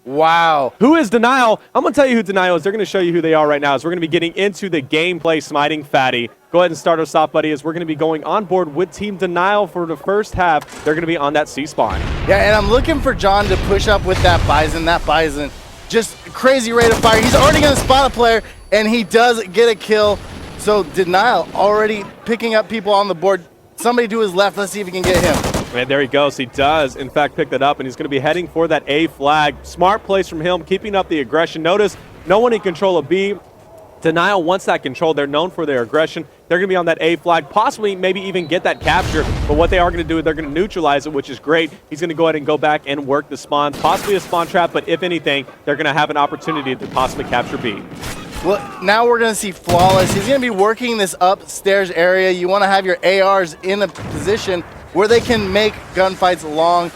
Wow. Who is Denial? I'm going to tell you who Denial is. They're going to show you who they are right now. As we're going to be getting into the gameplay smiting Fatty. Go ahead and start us off, buddy, as we're going to be going on board with Team Denial for the first half. They're going to be on that C spawn. Yeah, and I'm looking for John to push up with that Bison. That Bison, just crazy rate of fire. He's already going to spot a player, and he does get a kill. So Denial already picking up people on the board. Somebody to his left. Let's see if he can get him. And there he goes. He does, in fact, pick that up, and he's going to be heading for that A flag. Smart place from him, keeping up the aggression. Notice no one in control of B. Denial wants that control. They're known for their aggression. They're going to be on that A flag, possibly maybe even get that capture. But what they are going to do is they're going to neutralize it, which is great. He's going to go ahead and go back and work the spawn, possibly a spawn trap, but if anything, they're going to have an opportunity to possibly capture B. Well, now we're going to see Flawless. He's going to be working this upstairs area. You want to have your ARs in a position where they can make gunfights long.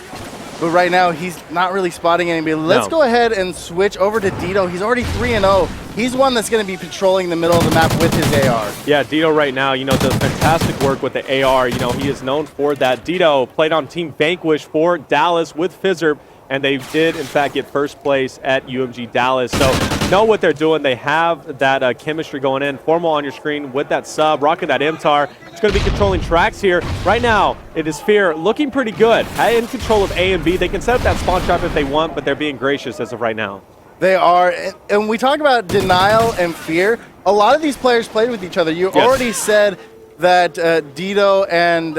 But right now, he's not really spotting anybody. Let's go ahead and switch over to Dito. He's already 3-0. He's one that's going to be patrolling the middle of the map with his AR. Yeah, Dito right now, does fantastic work with the AR. He is known for that. Dito played on Team Vanquish for Dallas with Fizzerp, and they did, in fact, get first place at UMG Dallas. So know what they're doing. They have that chemistry going in. Formal on your screen with that sub, rocking that MTAR. It's going to be controlling tracks here. Right now, it is Fear looking pretty good. In control of A and B. They can set up that spawn trap if they want, but they're being gracious as of right now. They are. And we talk about Denial and Fear. A lot of these players played with each other. You already said that Dito and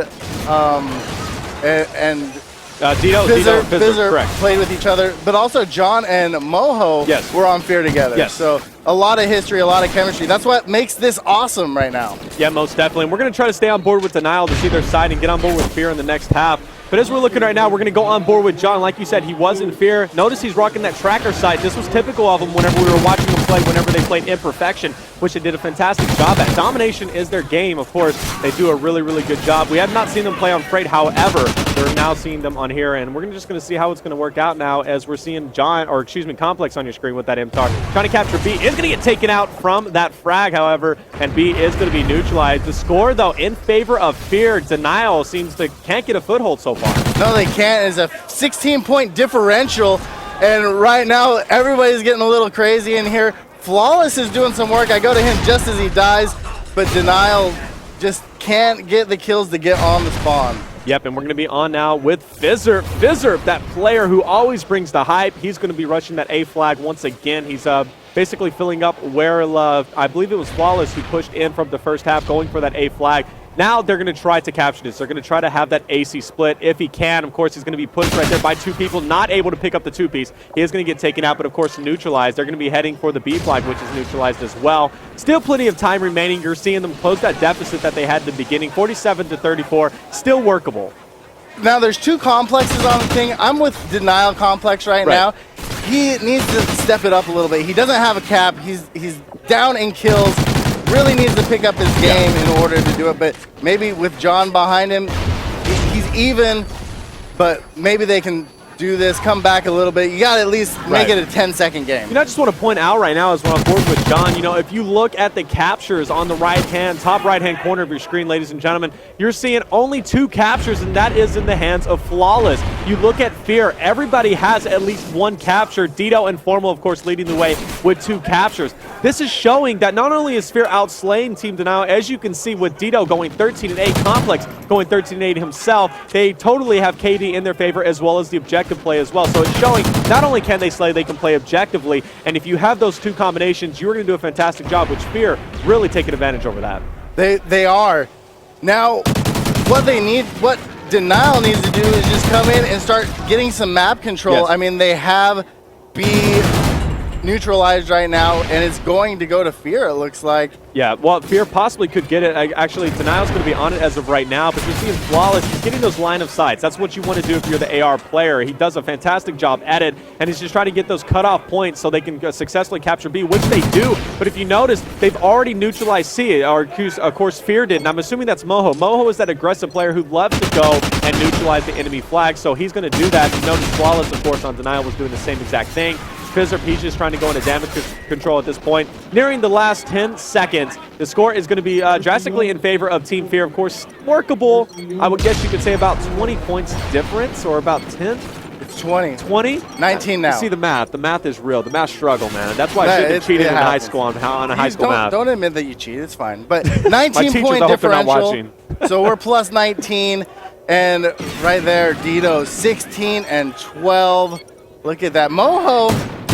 Fizzerp played with each other, but also John and Moho were on Fear together. Yes. So a lot of history, a lot of chemistry. That's what makes this awesome right now. Yeah, most definitely. And we're going to try to stay on board with Denial to see their side and get on board with Fear in the next half. But as we're looking right now, we're going to go on board with John. Like you said, he was in Fear. Notice he's rocking that tracker sight. This was typical of him whenever we were watching him play, whenever they played Imperfection, which they did a fantastic job at. Domination is their game, of course. They do a really, really good job. We have not seen them play on Freight, however, we're now seeing them on here, and we're just going to see how it's going to work out now as we're seeing Complex on your screen with that MTAR. Trying to capture B. Is going to get taken out from that frag, however, and B is going to be neutralized. The score, though, in favor of Fear. Denial seems to can't get a foothold so far. No, they can't. It's a 16-point differential, and right now everybody's getting a little crazy in here. Flawless is doing some work. I go to him just as he dies, but Denial just can't get the kills to get on the spawn. Yep, and we're going to be on now with Fizzerp. Fizzerp, that player who always brings the hype. He's going to be rushing that A flag once again. He's basically filling up where I believe it was Flawless who pushed in from the first half, going for that A flag. Now they're going to try to capture this. They're going to try to have that AC split if he can. Of course, he's going to be pushed right there by two people, not able to pick up the two-piece. He is going to get taken out, but of course neutralized. They're going to be heading for the B flag, which is neutralized as well. Still plenty of time remaining. You're seeing them close that deficit that they had at the beginning, 47-34. Still workable. Now there's two complexes on the thing. I'm with Denial Complex right now. He needs to step it up a little bit. He doesn't have a cap. He's down in kills. Really needs to pick up his game in order to do it, but maybe with John behind him, he's even, but maybe they can do this, come back a little bit. You got to at least make it a 10-second game. I just want to point out right now as we're on board with John, if you look at the captures on the top right-hand corner of your screen, ladies and gentlemen, you're seeing only 2 captures, and that is in the hands of Flawless. You look at Fear, everybody has at least 1 capture. Dito and Formal, of course, leading the way with 2 captures. This is showing that not only is Fear outslaying Team Denial, as you can see with Dito going 13-8, Complex going 13-8 himself, they totally have KD in their favor as well as the objective play as well. So it's showing not only can they slay, they can play objectively, and if you have those 2 combinations, you're going to do a fantastic job, which Fear really taking advantage over that. They are. Now, what Denial needs to do is just come in and start getting some map control. Yes. I mean, they have B neutralized right now, and it's going to go to Fear, it looks like. Yeah, well, Fear possibly could get it. Actually, Denial's going to be on it as of right now, but you're seeing Flawless. He's getting those line of sights. That's what you want to do if you're the AR player. He does a fantastic job at it, and he's just trying to get those cutoff points so they can successfully capture B, which they do. But if you notice, they've already neutralized C, or of course Fear did, and I'm assuming that's Moho. Moho is that aggressive player who loves to go and neutralize the enemy flag, so he's going to do that. You notice Flawless, of course, on Denial was doing the same exact thing. Fizzerp, he's just trying to go into damage control at this point. Nearing the last 10 seconds, the score is going to be drastically in favor of Team Fear. Of course, workable. I would guess you could say about 20 points difference, or about 10. 20. 20? 19 now. You see the math. The math is real. The math struggle, man. That's why I shouldn't have cheated in high school on a high school math. Don't admit that you cheat. It's fine. But 19-point I hope they're not differential. watching. So we're plus 19. And right there, Dito, 16 and 12. Look at that. Moho,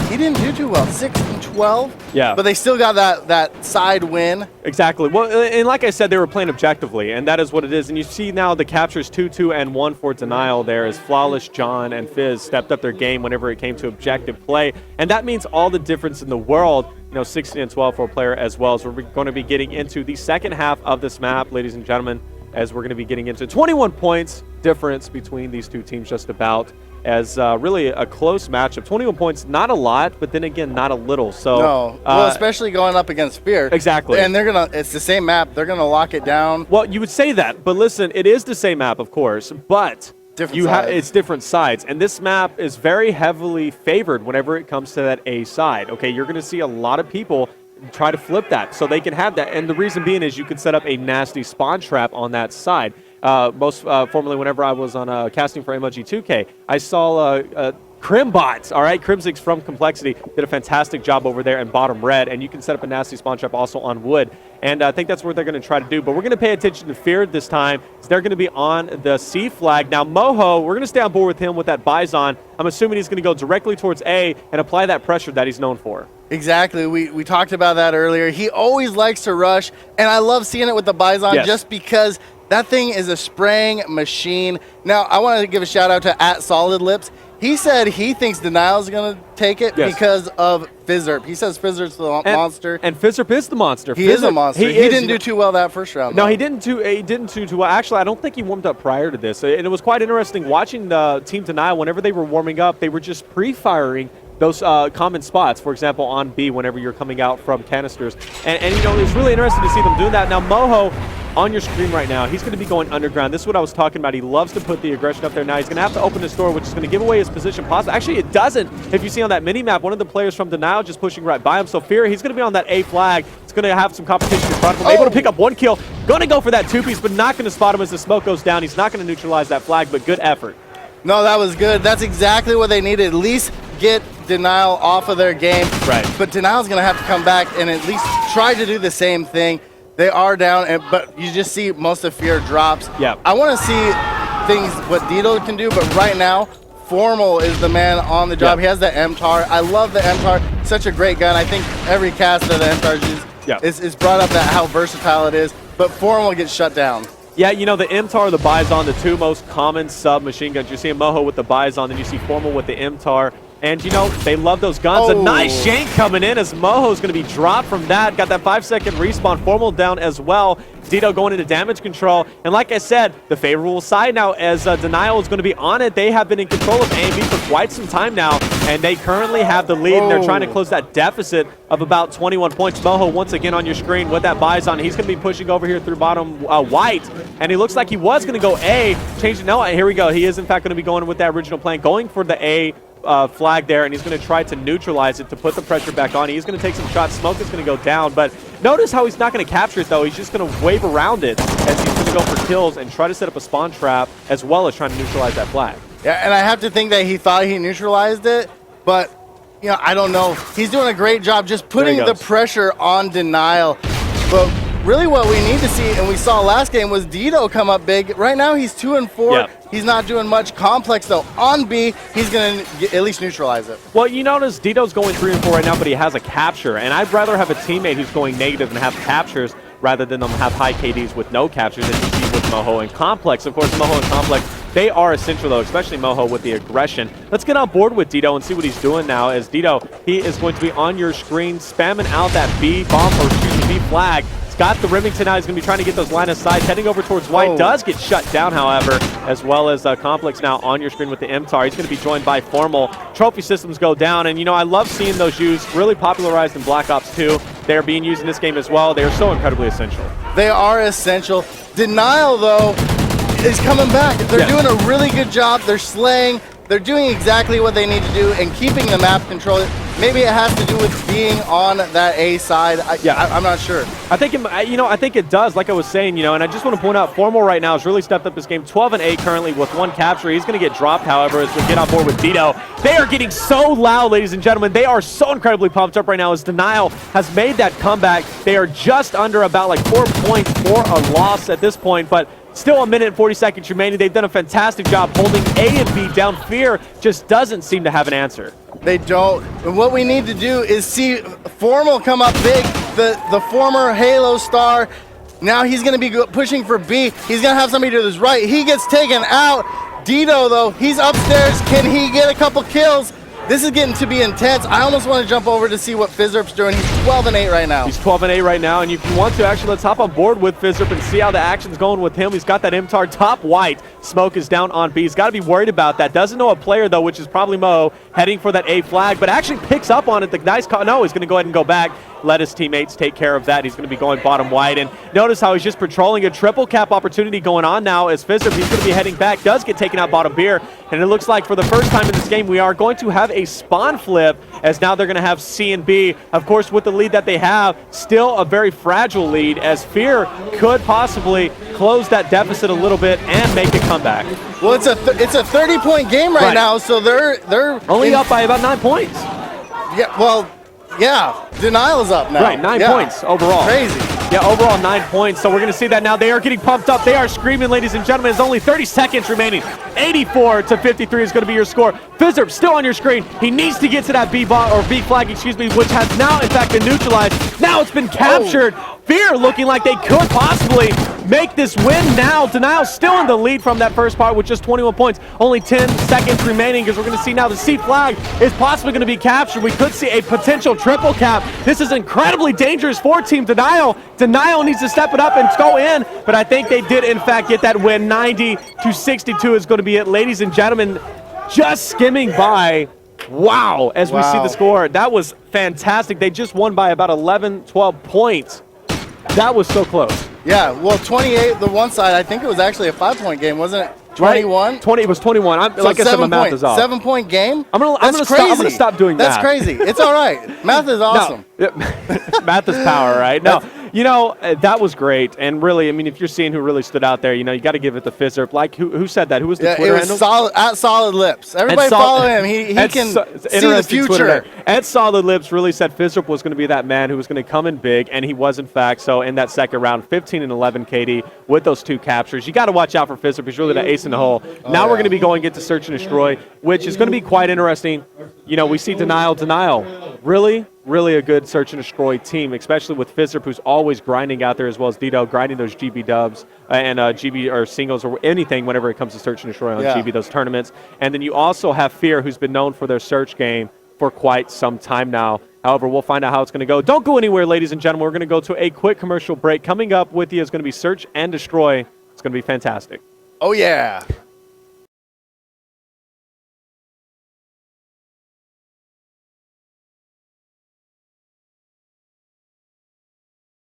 he didn't do too well. 6 and 12. Yeah. But they still got that side win. Exactly. Well, and like I said, they were playing objectively, and that is what it is. And you see now the captures 2-2 and 1 for Denial there as Flawless, John, and Fizz stepped up their game whenever it came to objective play. And that means all the difference in the world. 16 and 12 for a player as well. So we're going to be getting into the second half of this map, ladies and gentlemen, as we're going to be getting into 21 points difference between these two teams just about, as really a close matchup. 21 points, not a lot, but then again, not a little. So no, well, especially going up against Fear. Exactly. And it's the same map. They're gonna lock it down. Well, you would say that, but listen, it is the same map, of course, but it's different sides, and this map is very heavily favored whenever it comes to that A side. Okay, you're going to see a lot of people try to flip that so they can have that, and the reason being is you can set up a nasty spawn trap on that side. Formerly, whenever I was on casting for MLG 2K, I saw Crimbots, all right? Crimsix from Complexity did a fantastic job over there in bottom red, and you can set up a nasty spawn trap also on wood. And I think that's what they're going to try to do. But we're going to pay attention to Fear this time. So they're going to be on the C flag. Now, Moho, we're going to stay on board with him with that Bison. I'm assuming he's going to go directly towards A and apply that pressure that he's known for. Exactly. We talked about that earlier. He always likes to rush, and I love seeing it with the Bison just because that thing is a spraying machine. Now, I want to give a shout out to @SolidLips. He said he thinks Denial's going to take it because of Fizzerp. He says Fizzerp's the monster. And Fizzerp is the monster. He is a monster. He didn't do too well that first round. No, he didn't do too well. Actually, I don't think he warmed up prior to this. And it was quite interesting watching the Team Denial. Whenever they were warming up, they were just pre-firing those common spots, for example, on B whenever you're coming out from canisters. And it's really interesting to see them doing that. Now, Moho, on your screen right now, he's going to be going underground. This is what I was talking about. He loves to put the aggression up there. Now he's going to have to open his door, which is going to give away his position possibly. Actually, it doesn't. If you see on that mini-map, one of the players from Denial just pushing right by him. So Fear, he's going to be on that A flag. It's going to have some competition in front of him. Able to pick up one kill. Going to go for that two-piece, but not going to spot him as the smoke goes down. He's not going to neutralize that flag, but good effort. No, that was good. That's exactly what they needed. At least get Denial off of their game. Right. But Denial's going to have to come back and at least try to do the same thing. They are down, but you just see most of Fear drops. Yeah. I want to see things what Dito can do, but right now, Formal is the man on the job. He has the MTAR. I love the MTAR. Such a great gun. I think every caster the MTAR is brought up that how versatile it is, but Formal gets shut down. Yeah, the MTAR, the Bison, the two most common sub-machine guns. You're seeing Moho with the Bison, then you see Formal with the MTAR. And, they love those guns. A nice shank coming in as Moho's going to be dropped from that. Got that 5-second respawn. Formal down as well. Dito going into damage control. And like I said, the favorable side now as Denial is going to be on it. They have been in control of A&B for quite some time now. And they currently have the lead. And they're trying to close that deficit of about 21 points. Moho once again on your screen with that Bison. He's going to be pushing over here through bottom white. And he looks like he was going to go A. Changed it. No, here we go. He is in fact going to be going with that original plan. Going for the A flag there, and he's going to try to neutralize it to put the pressure back on. He's going to take some shots. Smoke is going to go down, but notice how he's not going to capture it, though. He's just going to wave around it as he's going to go for kills and try to set up a spawn trap as well as trying to neutralize that flag. Yeah, and I have to think that he thought he neutralized it, but, I don't know. He's doing a great job just putting the pressure on Denial. But really what we need to see, and we saw last game, was Dito come up big. Right now he's 2 and 4. Yep. He's not doing much. Complex, though, on B, he's going to at least neutralize it. Well, you notice Dito's going 3 and 4 right now, but he has a capture. And I'd rather have a teammate who's going negative and have captures rather than them have high KDs with no captures as you see with Moho and Complex. Of course, Moho and Complex, they are essential, though, especially Moho with the aggression. Let's get on board with Dito and see what he's doing now. As Dito, he is going to be on your screen spamming out that B bomb, or excuse me, B flag. Got the Remington out. He's going to be trying to get those line of sight. Heading over towards white. Does get shut down, however, as well as Complex now on your screen with the MTAR. He's going to be joined by Formal. Trophy systems go down, and, I love seeing those used. Really popularized in Black Ops 2. They're being used in this game as well. They are so incredibly essential. They are essential. Denial, though, is coming back. They're doing a really good job. They're slaying. They're doing exactly what they need to do and keeping the map control. Maybe it has to do with being on that A side. I'm not sure. I think I think it does. Like I was saying, and I just want to point out, Formal right now has really stepped up this game. 12-8 currently with 1 capture. He's going to get dropped, however, as we get on board with Dito. They are getting so loud, ladies and gentlemen. They are so incredibly pumped up right now as Denial has made that comeback. They are just under about like 4 points for a loss at this point, but still 1 minute and 40 seconds remaining. They've done a fantastic job holding A and B down. Fear just doesn't seem to have an answer. They don't. And what we need to do is see Formal come up big, the former Halo star. Now he's going to be pushing for B. He's going to have somebody to his right. He gets taken out. Dito, though, he's upstairs. Can he get a couple kills? This is getting to be intense. I almost want to jump over to see what Fizzerp's doing. He's 12-8 right now. He's 12-8 right now, and if you want to, actually, let's hop on board with Fizzerp and see how the action's going with him. He's got that MTAR top white. Smoke is down on B. He's got to be worried about that. Doesn't know a player, though, which is probably Mo, heading for that A flag, but actually picks up on it. The nice call. No, he's going to go ahead and go back. Let his teammates take care of that. He's going to be going bottom white. And notice how he's just patrolling a triple cap opportunity going on now as Fizzerp, he's going to be heading back, does get taken out bottom beer. And it looks like for the first time in this game, we are going to have a spawn flip as now they're going to have C and B. Of course, with the lead that they have, still a very fragile lead as Fear could possibly close that deficit a little bit and make a comeback. Well, it's a 30-point game right now, so they're only up by about 9 points. Yeah, well, yeah, Denial is up now. Right, 9 points overall. Crazy. Yeah, overall 9 points. So we're going to see that now. They are getting pumped up. They are screaming, ladies and gentlemen. There's only 30 seconds remaining. 84-53 is going to be your score. Fizzerp still on your screen. He needs to get to that B flag, which has now, in fact, been neutralized. Now it's been captured. Fear looking like they could possibly make this win now. Denial still in the lead from that first part with just 21 points. Only 10 seconds remaining because we're going to see now the C flag is possibly going to be captured. We could see a potential triple cap. This is incredibly dangerous for Team Denial. Denial needs to step it up and go in, but I think they did, in fact, get that win. 90-62 is going to be it. Ladies and gentlemen, just skimming by. Wow, as we see the score. That was fantastic. They just won by about 11, 12 points. That was so close. Yeah, well, 28, the one side, I think it was actually a 5-point game, wasn't it? 21? Right. 20, it was 21. So like I said, my math is off. 7-point game? I'm gonna stop doing that. That's crazy. It's all right. Math is awesome. No. Math is power, right? No, that was great. And really, I mean, if you're seeing who really stood out there, you got to give it to Fizzerp. Like, who said that? Who was the Twitter handle? It was Solid Lips. Everybody follow him. He can see the future. At Solid Lips really said Fizzerp was going to be that man who was going to come in big, and he was, in fact. So in that second round, 15-11 KD with those 2 captures. You got to watch out for Fizzerp. He's really the ace in the hole. Now we're going to be going into Search and Destroy, which is going to be quite interesting. We see Denial. Really a good Search and Destroy team, especially with Fizzerp, who's always grinding out there, as well as Dito, grinding those GB dubs and GB or singles or anything whenever it comes to Search and Destroy on GB, those tournaments. And then you also have Fear, who's been known for their Search game for quite some time now. However, we'll find out how it's going to go. Don't go anywhere, ladies and gentlemen. We're going to go to a quick commercial break. Coming up with you is going to be Search and Destroy. It's going to be fantastic. Oh, yeah.